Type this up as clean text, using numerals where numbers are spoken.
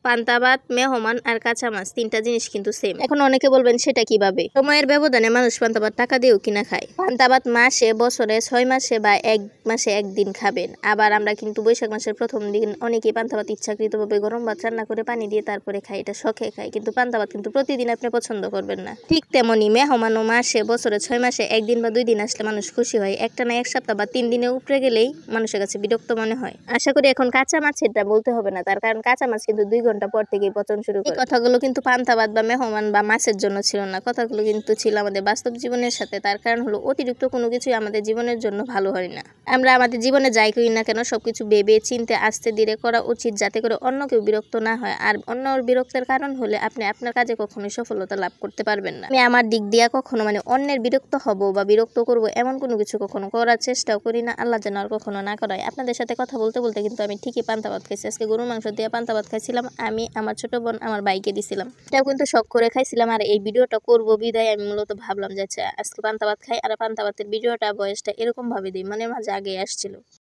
পান্তা ভাত, মেহমান আর কাঁচা মাছ তিনটা জিনিস কিন্তু সেম। এখন অনেকে বলবেন সেটা কিভাবে? সময়ের ব্যবধানে মানুষ পান্তা ভাত টাকা দিয়েও কিনা খায়। পান্তা ভাত মাসে, বছরে 6 মাসে বা 1 মাসে একদিন খাবেন। আবার আমরা কিন্তু বৈশাখ মাসের প্রথম দিন অনেকেই পান্তা ভাত ইচ্ছাকৃতভাবে গরম ভাত রান্না করে পানি দিয়ে তারপরে খাই, এটা শখে খাই। কিন্তু পান্তা ভাত কিন্তু প্রতিদিন আপনি পছন্দ করবেন না। ঠিক তেমনি মেহমানও মাসে, বছরে 6 মাসে 1 দিন বা 2 দিন আসলে মানুষ খুশি হয়। একটা না 1 সপ্তাহ বা 3 দিনে উপরে গেলেই মানুষের কাছে বিরক্ত মনে হয়। আশা করি এখন কাঁচা মাছেরটা বলতে হবে না, তার কারণ কাঁচা মাছ কিন্তু 2 ঘন্টা পর থেকেই পচন শুরু করে। এই কথাগুলো কিন্তু পান্তা ভাত বা মেহমান বা মাছের জন্য ছিল না, কথাগুলো কিন্তু ছিল আমাদের বাস্তব জীবনের সাথে। তার কারণ হলো অতিরিক্ত কোনো কিছুই আমাদের জীবনের জন্য ভালো হয় না। আমরা আমাদের জীবনে যাই করি না কেন সবকিছু ভেবে চিন্তে আস্তে ধীরে করা উচিত, যাতে করে অন্য কেউ বিরক্ত না হয়। আর অন্যর বিরক্তের কারণ হলে আপনি আপনার কাজে কখনোই সফলতা লাভ করতে পারবেন না। আমি আমার দিক দিয়া কখনো অন্যের বিরক্ত হব বা বিরক্ত করব এমন কোনো কিছু কখনো করার চেষ্টাও করি না। আল্লাহ যেন আর কখনো না করায়। আপনাদের সাথে কথা বলতে বলতে কিন্তু আমি ঠিকই পান্তা ভাত খাইছি। আজকে গরুর মাংস দিয়ে পান্তা ভাত খাইছিলাম। আমি, আমার ছোট বোন, আমার ভাইকে দিছিলাম। এটাও কিন্তু শখ করে খাইছিলাম। আর এই ভিডিওটা করব বিদায় আমি মূলত ভাবলাম যে আজকে পান্তা ভাত খাই আর পান্তা ভাতের ভিডিওটা বয়সটা এরকম ভাবে দিই, মনের মাঝে আগে আসছিল।